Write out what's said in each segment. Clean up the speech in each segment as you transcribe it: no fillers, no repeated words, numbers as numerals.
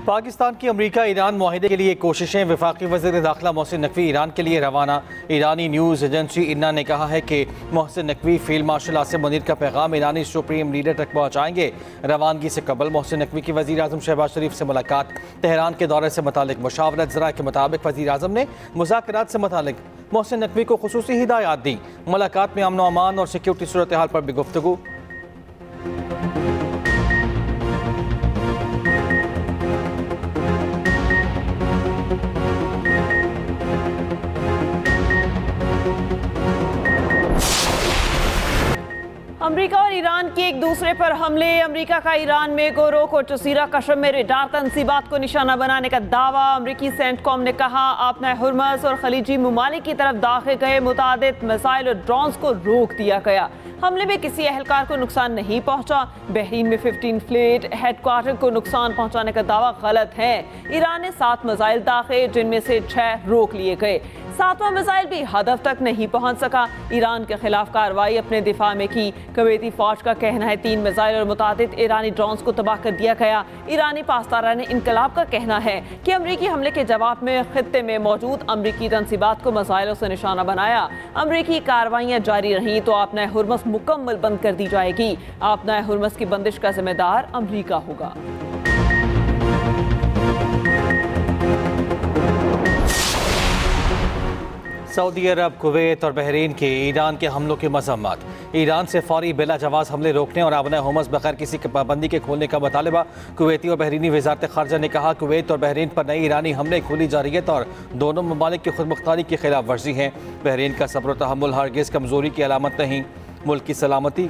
पाकिस्तान की अमरीका ईरान मुआहिदे के लिए कोशिशें। वफाकी वज़ीर दाखिला मोहसिन नकवी ईरान के लिए रवाना। ईरानी न्यूज़ एजेंसी इन्ना ने कहा है कि मोहसिन नकवी फील्ड मार्शल आसिम मुनीर का पैगाम ईरानी सुप्रीम लीडर तक पहुँचाएंगे। रवानगी से कबल मोहसिन नकवी की वज़ीर आज़म शहबाज शरीफ से मुलाकात। तेहरान के दौरे से मुतालिक मुशावरत। ज़रा के मुताबिक वज़ीर आज़म ने मुज़ाकरात से मुतालिक मोहसिन नकवी को खुसूसी हिदायत दी। मुलाकात में अमन अमान और सिक्योरिटी सूरत हाल पर भी गुफ्तगू। अमरीका और ईरान के एक दूसरे पर हमले। अमरीका का ईरान में गोरोक और जज़ीरा कशम में रेडार तनसीबात को निशाना बनाने का दावा। अमरीकी सेंटकॉम ने कहा आपना हुर्मस और खलीजी ममालिक की तरफ दाखिल गए मुतादिद मिसाइल और ड्रोन्स को रोक दिया गया। हमले में किसी अहलकार को नुकसान नहीं पहुंचा। बहरीन में 15 फ्लीट हेडक्वार्टर को नुकसान पहुंचाने का दावा गलत है। ईरान ने 7 मिसाइल दागे जिनमें से 6 रोक लिए गए। 7वां मिसाइल भी हदफ तक नहीं पहुंच सका। ईरान के खिलाफ कार्रवाई अपने दिफा में की। कुवैती फौज का कहना है 3 मिसाइल और मुतादिद ईरानी ड्रोन्स को तबाह कर दिया गया। ईरानी पासदारान इनकलाब का कहना है कि अमरीकी हमले के जवाब में खित्ते में मौजूद अमरीकी तनसीबात को मिसाइलों से निशाना बनाया। अमरीकी कार्रवाइयाँ जारी रहीं तो आपना हुर्मस मुकम्मल बंद कर दी जाएगी। आपना हुर्मस की बंदिश का जिम्मेदार अमरीका होगा। सऊदी अरब, कुवैत और बहरीन के ईरान के हमलों की मजम्मत। ईरान से फौरी बिला जवाज़ हमले रोकने और आबना हुर्मस बगैर किसी पाबंदी के खोलने का मुतालबा। कुवैती और बहरीनी वजारत खारजा ने कहा कुवैत और बहरीन पर नई ईरानी हमले खुली जारियत और दोनों ममालिक की खुदमुख्तारी की खिलाफ वर्जी हैं। बहरीन का सब्र तहम्मुल हरगिज़ कमज़ोरी की अलामत नहीं। मुल्क की सलामती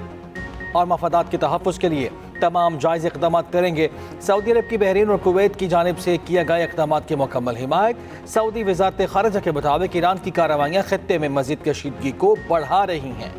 और मफादात के तहफ़्फ़ुज़ के लिए तमाम जायज़ इक़दाम करेंगे। सऊदी अरब की बहरीन और कुवैत की जानिब से किए गए इक़दाम की मुकम्मल हिमायत। सऊदी वज़ारत ख़ारिजा के मुताबिक ईरान की कार्रवाइयाँ खित्ते में मज़ीद कशीदगी को बढ़ा रही हैं।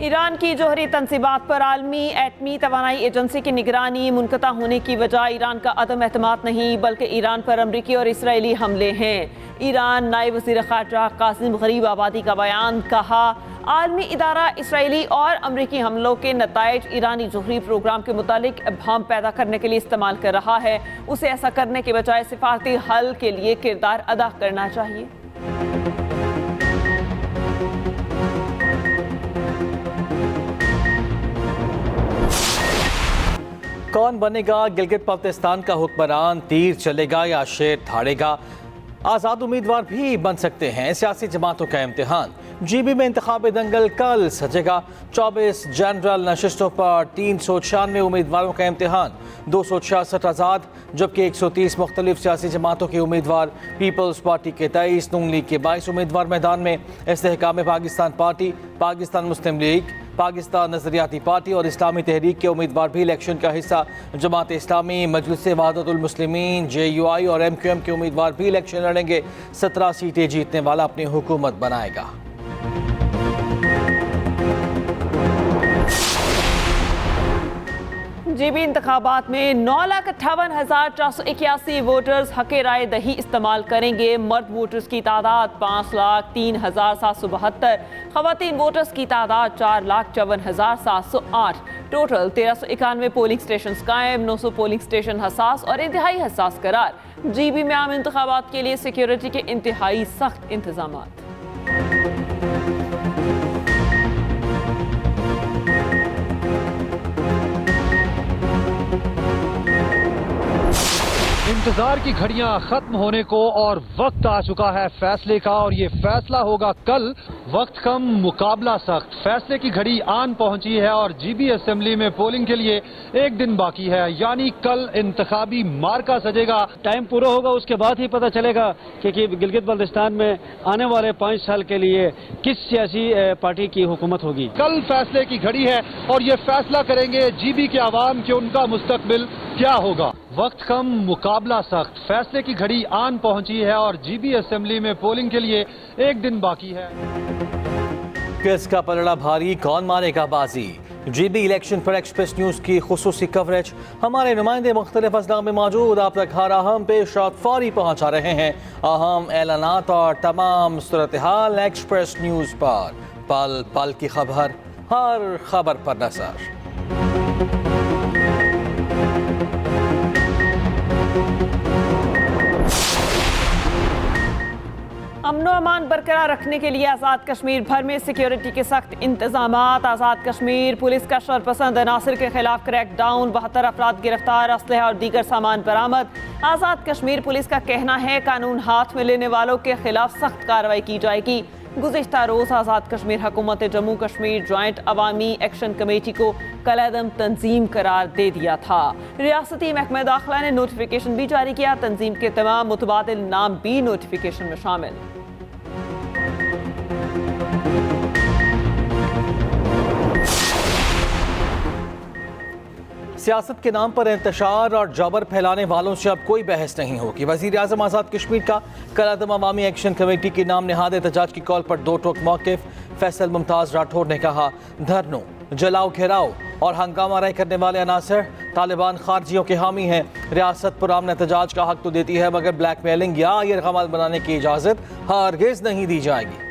ईरान की जोहरी तनसीबात पर आलमी एटमी तवानाई एजेंसी की निगरानी मुनक़ता होने की वजह ईरान का अदम एतमाद नहीं बल्कि ईरान पर अमरीकी और इसराइली हमले हैं। ईरान नायब वज़ीर ख़ारजा कासिम गरीब आबादी का बयान। कहा आलमी इदारा इसराइली और अमरीकी हमलों के नताइज ईरानी जोहरी प्रोग्राम के मुतालिक इब्हाम पैदा करने के लिए इस्तेमाल कर रहा है। उसे ऐसा करने के बजाय सिफारती हल के लिए किरदार अदा करना चाहिए। कौन बनेगा गिलगित बल्तिस्तान का हुक्मरान? तीर चलेगा या शेर धाड़ेगा? आज़ाद उम्मीदवार भी बन सकते हैं। सियासी जमातों का इम्तिहान। जीबी में इंतखाबी दंगल कल सजेगा। 24 जनरल नशिस्तों पर 396 उम्मीदवारों का इम्तिहान। 266 आज़ाद जबकि 130 मुख्तलिफ सियासी जमातों के उम्मीदवार। पीपल्स पार्टी के 23, नून लीग के 22 उम्मीदवार मैदान में। इस्तेहकाम पाकिस्तान पार्टी, पाकिस्तान मुस्लिम लीग, पाकिस्तान नजरियाती पार्टी और इस्लामी तहरीक के उम्मीदवार भी इलेक्शन का हिस्सा। जमात इस्लामी, मजलिस वहदतुल मुस्लिमीन, JUI और MQM के उम्मीदवार भी इलेक्शन लड़ेंगे। 17 सीटें जीतने वाला अपनी हुकूमत बनाएगा। जीबी इंतखाबात में 9,58,481 वोटर्स हक़ राय दही इस्तेमाल करेंगे। मर्द वोटर्स की तादाद 5,03,772। ख़वातीन वोटर्स की तादाद 4,54,708। टोटल 1391 पोलिंग स्टेशन कायम। 900 पोलिंग स्टेशन हसास और इंतहाई हसास करार। जीबी में आम इंतखाबात के लिए सिक्योरिटी के इंतहाई सख्त इंतजाम। इंतजार की घड़ियां खत्म होने को और वक्त आ चुका है फैसले का, और ये फैसला होगा कल। वक्त कम, मुकाबला सख्त। फैसले की घड़ी आन पहुंची है और जीबी असेंबली में पोलिंग के लिए एक दिन बाकी है, यानी कल इंतखाबी मार्का सजेगा। टाइम पूरा होगा उसके बाद ही पता चलेगा कि गिलगित बल्तिस्तान में आने वाले 5 साल के लिए किस सियासी पार्टी की हुकूमत होगी। कल फैसले की घड़ी है और ये फैसला करेंगे जीबी के आवाम कि उनका मुस्तकबिल क्या होगा। वक्त कम, मुकाबला सख्त। फैसले की घड़ी आन पहुंची है और जीबी असेंबली में पोलिंग के लिए एक दिन बाकी है। किसका पलड़ा भारी, कौन मारेगा बाजी? जीबी इलेक्शन पर एक्सप्रेस न्यूज की खुसूसी कवरेज। हमारे नुमाइंदे मुख्तलिफ अजला में मौजूद आप तक हर अहम पेशरफ फौरी पहुंचा रहे हैं। अहम ऐलानात और तमाम सूरत हाल एक्सप्रेस न्यूज पर। पल पल की खबर, हर खबर पर नजर। अमनो अमान बरकरार रखने के लिए आज़ाद कश्मीर भर में सिक्योरिटी के सख्त इंतजाम। आज़ाद कश्मीर पुलिस का शरपसंद अनासर के खिलाफ क्रैकडाउन, 72 अफराद गिरफ्तार, असलहा और दीगर सामान बरामद। आज़ाद कश्मीर पुलिस का कहना है कानून हाथ में लेने वालों के खिलाफ सख्त कार्रवाई की जाएगी। गुज़िश्ता रोज़ आज़ाद कश्मीर हुकूमत जम्मू कश्मीर जॉइंट अवामी एक्शन कमेटी को कलअदम तंजीम करार दे दिया था। रियासती महकमा दाखिला ने नोटिफिकेशन भी जारी किया। तंजीम के तमाम मुतबादिल नाम भी नोटिफिकेशन में शामिल। सियासत के नाम पर इंतशार और जबर फैलाने वालों से अब कोई बहस नहीं होगी। वज़ीर आज़म आज़ाद कश्मीर का कलअदम अवामी एक्शन कमेटी की नाम नहाद एहतजाज की कॉल पर दो टोक मौक़िफ़। फैसल मुमताज़ राठौर ने कहा, धरनों, जलाओ, घेराव और हंगामा राय करने वाले अनासर तालिबान खारजियों के हामी हैं। रियासत पुरान एहतजाज का हक तो देती है, मगर ब्लैकमेलिंग या यरगमाल बनाने की इजाज़त हरगिज़ नहीं दी जाएगी।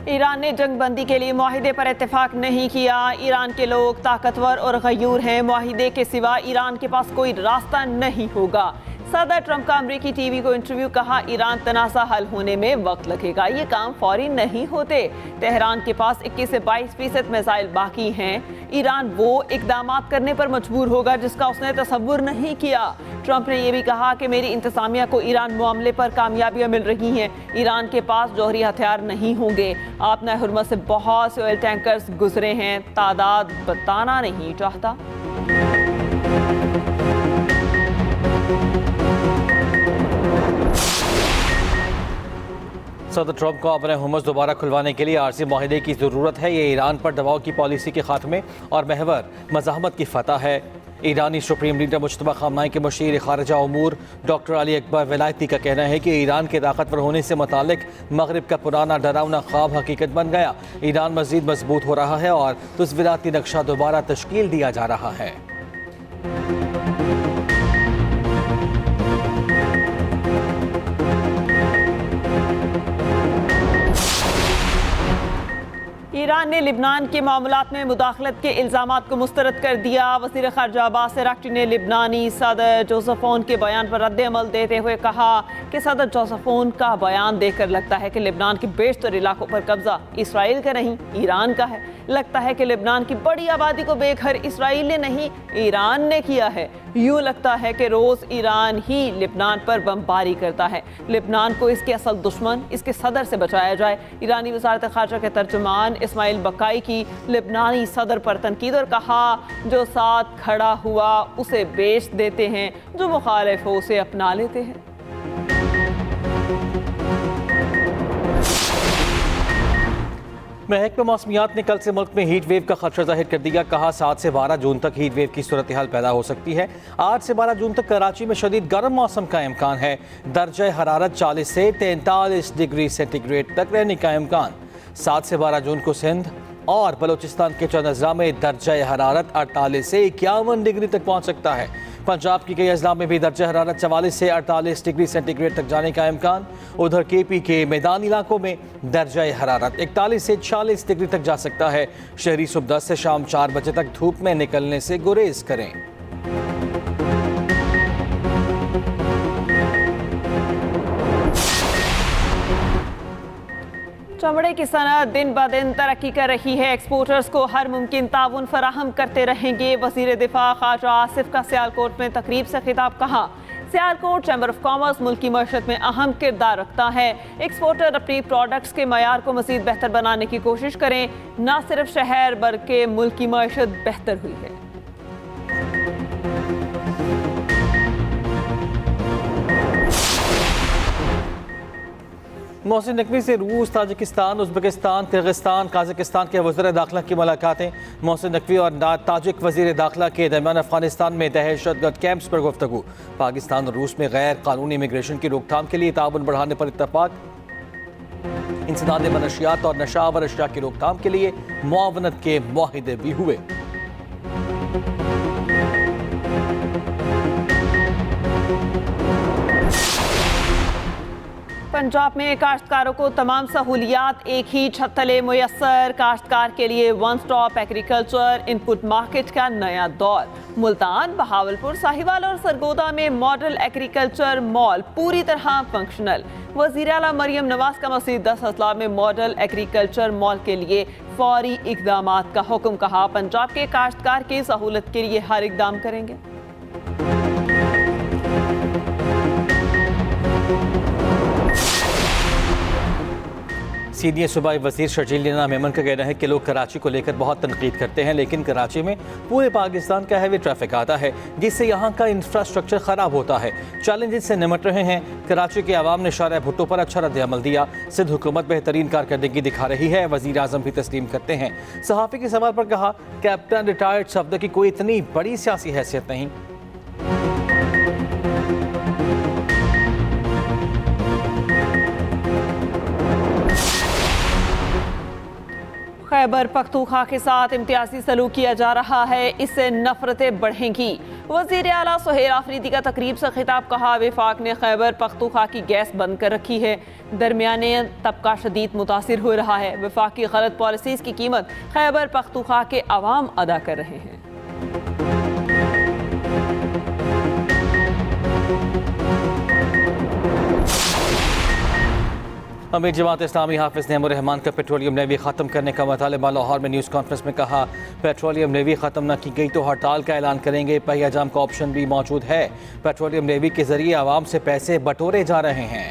ईरान ने जंगबंदी के लिए मुआहिदे पर इत्तेफाक नहीं किया। ईरान के लोग ताकतवर और गयूर हैं। मुआहिदे के सिवा ईरान के पास कोई रास्ता नहीं होगा। सदर ट्रंप का अमरीकी टीवी को इंटरव्यू, कहा ईरान तनाज़ा हल होने में वक्त लगेगा, ये काम फौरी नहीं होते। तेहरान के पास 21 से 22% मिसाइल बाकी हैं। ईरान वो इकदामात करने पर मजबूर होगा जिसका उसने तसव्वुर नहीं किया। ट्रंप ने यह भी कहा कि मेरी इंतजामिया को ईरान मामले पर कामयाबियां मिल रही हैं। ईरान के पास जौहरी हथियार नहीं होंगे। आपना हुर्मुज़ से बहुत से ऑयल टैंकर्स गुजरे हैं, तादाद बताना नहीं चाहता। सदर ट्रंप को अपने हुर्मुज़ दोबारा खुलवाने के लिए आरजी मुआहिदे की ज़रूरत है। ये ईरान पर दबाव की पॉलिसी के खात्मे और महवर मज़ाहमत की फतह है। ईरानी सुप्रीम लीडर मुश्तबा खामनाई के मशीर खारजा उमूर डॉक्टर अली अकबर वलायती का कहना है कि ईरान के ताकतवर होने से मुतालिक मगरिब का पुराना डरावना ख्वाब हकीकत बन गया। ईरान मज़ीद मजबूत हो रहा है और तस्वीराती नक्शा दोबारा तश्कील दिया जा रहा है। ईरान ने लिबनान के मामलात में मुदाखलत के इल्ज़ामात को मुस्तरद कर दिया। वज़ीर ख़ारजा अब्बास अराक्ची ने लिबनानी सदर जोसेफ औन के बयान पर रद्द-ए-अमल देते हुए कहा कि सदर जोसेफ औन का बयान देखकर लगता है कि लिबनान के बेशतर इलाकों पर कब्जा इसराइल का नहीं, ईरान का है। लगता है कि लिबनान की बड़ी आबादी को बेघर इसराइल ने नहीं, ईरान ने किया है। यूँ लगता है कि रोज़ ईरान ही लिबनान पर बमबारी करता है। लिबनान को इसके असल दुश्मन, इसके सदर से बचाया जाए। ईरानी वज़ारत ख़ारजा के तर्जुमान इस्माइल बकाई की लिबनानी सदर पर तनकीद और कहा, जो साथ खड़ा हुआ उसे बेच देते हैं, जो मुखालिफ हो उसे अपना लेते हैं। महकमा मौसमियात ने कल से मुल्क में हीट वेव का खदशा जाहिर कर दिया। कहा 7 से 12 जून तक हीट वेव की सूरत हाल पैदा हो सकती है। 8 से 12 जून तक कराची में शदीद गर्म मौसम का इम्कान है। दर्जा हरारत 40 से 43 डिग्री सेंटीग्रेड तक रहने का इम्कान। 7 से 12 जून को सिंध और बलोचिस्तान के चंद अजला में दर्जा हरारत 48 से 51 डिग्री तक पहुँच सकता है। पंजाब की कई अजला में भी दर्जा हरारत 44 से 48 डिग्री सेंटीग्रेड तक जाने का इम्कान। उधर केपी के मैदानी इलाकों में दर्जा हरारत 41 से 46 डिग्री तक जा सकता है। शहरी सुबह 10 से शाम 4 बजे तक धूप में निकलने से गुरेज करें। चमड़े की सनत दिन ब दिन तरक्की कर रही है। एक्सपोर्टर्स को हर मुमकिन ताउन फराहम करते रहेंगे। वज़ीर दिफा ख्वाजा आसिफ का सियालकोट में तकरीब से खिताब। कहा, सियालकोट चैम्बर ऑफ कॉमर्स मुल्क की मईशत में अहम किरदार रखता है। एक्सपोर्टर अपनी प्रोडक्ट्स के मयार को मज़ीद बेहतर बनाने की कोशिश करें। न सिर्फ शहर बल्कि मुल्क की मईशत बेहतर हुई है। मोहसिन नकवी से रूस, ताजिकिस्तान, उज़्बेकिस्तान, किर्गिस्तान, काज़ाकिस्तान के वज़ीर दाखिला की मुलाकातें। मोहसिन नकवी और ताजिक वज़ीर दाखिला के दरमियान अफगानिस्तान में दहशतगर्द कैंप्स पर गुफ्तगू। पाकिस्तान और रूस में गैर कानूनी इमिग्रेशन की रोकथाम के लिए ताउन बढ़ाने पर इत्तफाक। इंसदाद मनशियात और नशावर अशिया की रोकथाम के लिए मुआवनत के मुआहिदे भी हुए। पंजाब में काश्तकारों को तमाम सहूलियात एक ही छत तले मुयस्सर। काश्तकार के लिए one stop agriculture input market का नया दौर। मुल्तान, बहावलपुर, साहिवाल और सरगोदा में मॉडल एग्रीकल्चर मॉल पूरी तरह फंक्शनल। वज़ीर आला मरियम नवाज का मज़ीद 10 अजला में मॉडल एग्रीकल्चर मॉल के लिए फौरी इक़दामात का हुक्म। कहा, पंजाब के काश्तकार की सहूलत के लिए हर इक़दाम करेंगे। सीनियर सूबाई वज़ीर शर्जील नीना मेमन का कहना है कि लोग कराची को लेकर बहुत तनकीद करते हैं, लेकिन कराची में पूरे पाकिस्तान का हैवी ट्रैफिक आता है जिससे यहाँ का इंफ्रास्ट्रक्चर ख़राब होता है। चैलेंजेस से निमट रहे हैं। कराची के अवाम ने शारा भुट्टो पर अच्छा रद्द-ए-अमल दिया। सिंध हुकूमत बेहतरीन कारकर्दगी दिखा रही है। वज़ीर आज़म भी तस्लीम करते हैं। सहाफ़ी के सवाल पर कहा, कैप्टन रिटायर्ड शब्द की कोई इतनी बड़ी सियासी हैसियत नहीं। खैबर पख्तूनख्वा के साथ इम्तियाजी सलूक किया जा रहा है, इससे नफरतें बढ़ेंगी। वज़ीर आला सुहेल आफरीदी का तकरीब से खिताब। कहा, वफाक ने खैबर पख्तूनख्वा की गैस बंद कर रखी है। दरमियाने तबका शदीद मुतासिर हो रहा है। वफाक की गलत पॉलिसीज़ की कीमत खैबर पख्तूनख्वा के अवाम अदा कर रहे हैं। अमीर जमात इस्लामी हाफिज नेमुर रहमान का पेट्रोलियम नेवी ख़त्म करने का मुतालबा। लाहौर में न्यूज़ कॉन्फ्रेंस में कहा, पेट्रोलियम नेवी ख़त्म न की गई तो हड़ताल का ऐलान करेंगे। पहिया जाम का ऑप्शन भी मौजूद है। पेट्रोलियम नेवी के जरिए आवाम से पैसे बटोरे जा रहे हैं।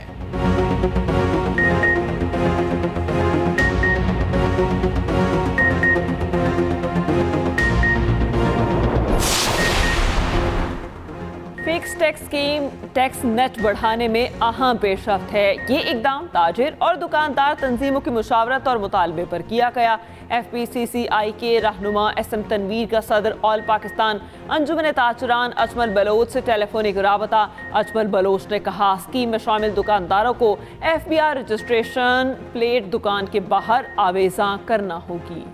Fix tax scheme tax net बढ़ाने में अहम पेशरफ्त है। ये इकदाम ताजिर और दुकानदार तंजीमों की मुशावरत और मुतालबे पर किया गया। FPCCI के रहनुमा SM तनवीर का सदर ऑल पाकिस्तान अंजुमन ताजरान अजमल बलोच से टेलीफोनिक राबता। अजमल बलोच ने कहा, स्कीम में शामिल दुकानदारों को FBR रजिस्ट्रेशन प्लेट दुकान के बाहर आवेजा करना होगी।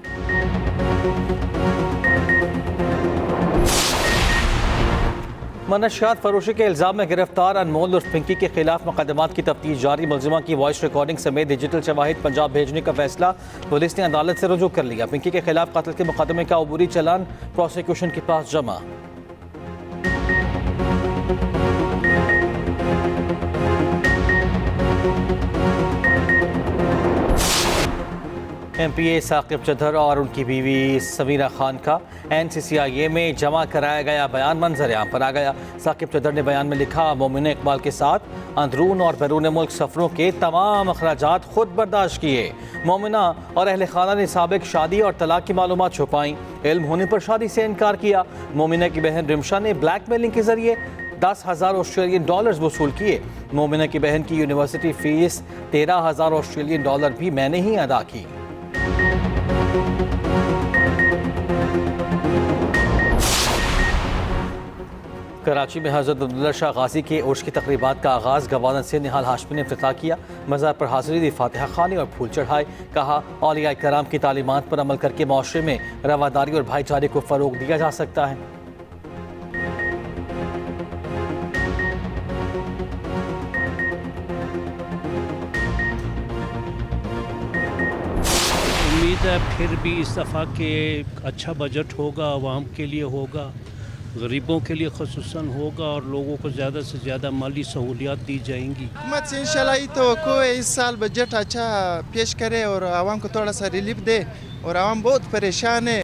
मनशियात फरोशी के इल्ज़ाम में गिरफ्तार अनमोल उर्फ पिंकी के खिलाफ मुकदमात की तफ्तीश जारी। मुलजिमा की वॉइस रिकॉर्डिंग समेत डिजिटल शवाहिद पंजाब भेजने का फैसला पुलिस ने अदालत से रुजू कर लिया। पिंकी के खिलाफ कत्ल के मुकदमे का अबूरी चालान प्रोसिक्यूशन के पास जमा। MPA साकिब चौधरी और उनकी बीवी समीरा खान का NCCIA में जमा कराया गया बयान मंजर-ए-आम पर आ गया। साकिब चौधरी ने बयान में लिखा, मोमिन इकबाल के साथ अंदरून और बैरून मुल्क सफरों के तमाम अखराजात खुद बर्दाश्त किए। मोमिना और अहले खाना ने साबिक शादी और तलाक की मालूमात छुपाई। इल्म होने पर शादी से इनकार किया। मोमिना की बहन रिमशा ने ब्लैकमेलिंग के जरिए 10,000 ऑस्ट्रेलियन डॉलर्स वसूल किए। मोमिना की बहन की यूनिवर्सिटी फीस 13,000 ऑस्ट्रेलियन डॉलर भी मैंने ही अदा की। कराची में हज़रत अब्दुल्ला शाह गाजी के उर्स की तकरीबात का आगाज़ गवर्नर से निहाल हाशमी ने इफ्तिताह किया। मज़ार पर हाज़िरी दी, फातिहा खानी और फूल चढ़ाए। कहा, औलिया कराम की तालीमात पर अमल करके माशरे में रवादारी और भाईचारे को फ़रोग दिया जा सकता है। उम्मीद है फिर भी इस दफ़ा के अच्छा बजट होगा, आवाम के लिए होगा, गरीबों के लिए ख़ुसूसन होगा और लोगों को ज़्यादा से ज़्यादा माली सहूलियात दी जाएंगी। हुकूमत से इंशाल्लाह ही तो इस साल बजट अच्छा पेश करे और आवाम को थोड़ा सा रिलीफ दे, और आवाम बहुत परेशान है।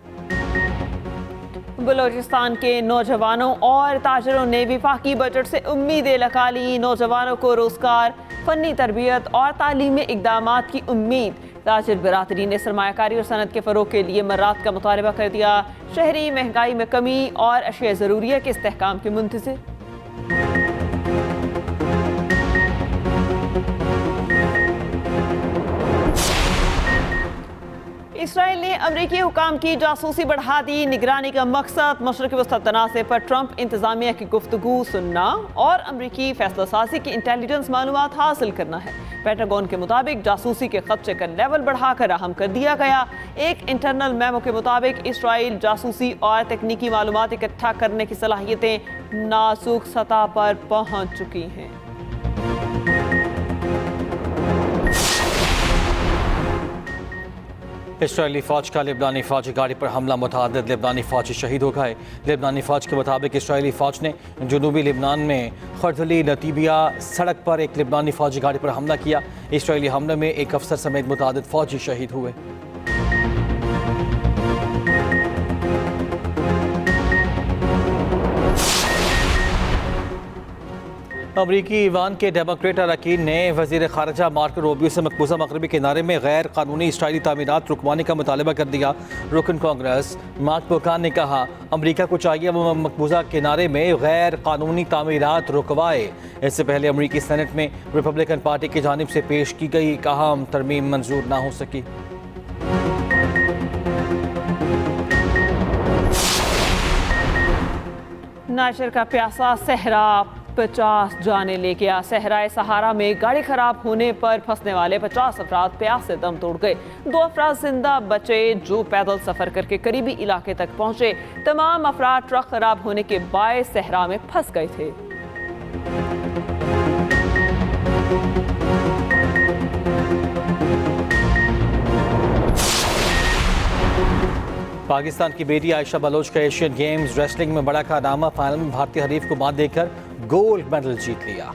बलूचिस्तान के नौजवानों और ताजरों ने वफाकी बजट से उम्मीदें लगा ली। नौजवानों को रोजगार, फनी तरबियत और तालीमी इकदामात की उम्मीद। ताजिर बरादरी ने सरमायाकारी और सनत के फ़रोग के लिए मर्रात का मुतालबा कर दिया। शहरी महंगाई में कमी और अशिया ज़रूरिया के इस्तेहकाम के मुंतज़िर। इसराइल ने अमरीकी हुकाम की जासूसी बढ़ा दी। निगरानी का मकसद मशरक़ी वस्ती तनाज़े पर ट्रंप इंतज़ामिया की गुफ्तगू सुनना और अमरीकी फैसला साजी की इंटेलिजेंस मालूमात हासिल करना है। पेंटागन के मुताबिक जासूसी के खदशे का लेवल बढ़ाकर अहम कर दिया गया। एक इंटरनल मेमो के मुताबिक इसराइल जासूसी और तकनीकी मालूमात इकट्ठा करने की सलाहियतें नाजुक सतह पर पहुँच चुकी हैं। इसराइली फ़ौज का लेबनानी फ़ौजी गाड़ी पर हमला, मुतअद्दिद लेबनानी फ़ौजी शहीद हो गए। लेबनानी फ़ौज के मुताबिक इसराइली फ़ौज ने जनूबी लेबनान में खर्दली नतीबिया सड़क पर एक लेबनानी फ़ौजी गाड़ी पर हमला किया। इसराइली हमले में एक अफसर समेत मुतअद्दिद फ़ौजी शहीद हुए। अमरीकी ईवान के डेमोक्रेट अरकान ने वज़ीर ख़ारजा मार्को रूबियो से मकबूजा मगरबी किनारे में गैर कानूनी इसराइली तामीरात रुकवाने का मुतालबा कर दिया। रुकन कांग्रेस मार्क बुकान ने कहा, अमरीका को चाहिए वो मकबूजा किनारे में गैर कानूनी तामीरात रुकवाए। इससे पहले अमरीकी सेनेट में रिपब्लिकन पार्टी की जानिब से पेश की गई एक अहम तरमीम मंजूर ना हो सकी। नासिर का प्यासा सहरा 50 जाने ले गया। सहराए सहारा में गाड़ी खराब होने पर फंसने वाले 50 अफराद प्यास से दम तोड़ गए। 2 अफराद जिंदा बचे जो पैदल सफर करके करीबी इलाके तक पहुंचे। तमाम अफराद ट्रक खराब होने के बायस सहरा में फंस गए थे। पाकिस्तान की बेटी आयशा बलोच का एशियन गेम्स रेसलिंग में बड़ा कारनामा, फाइनल में भारतीय हरीफ को मात देकर गोल्ड मेडल जीत लिया।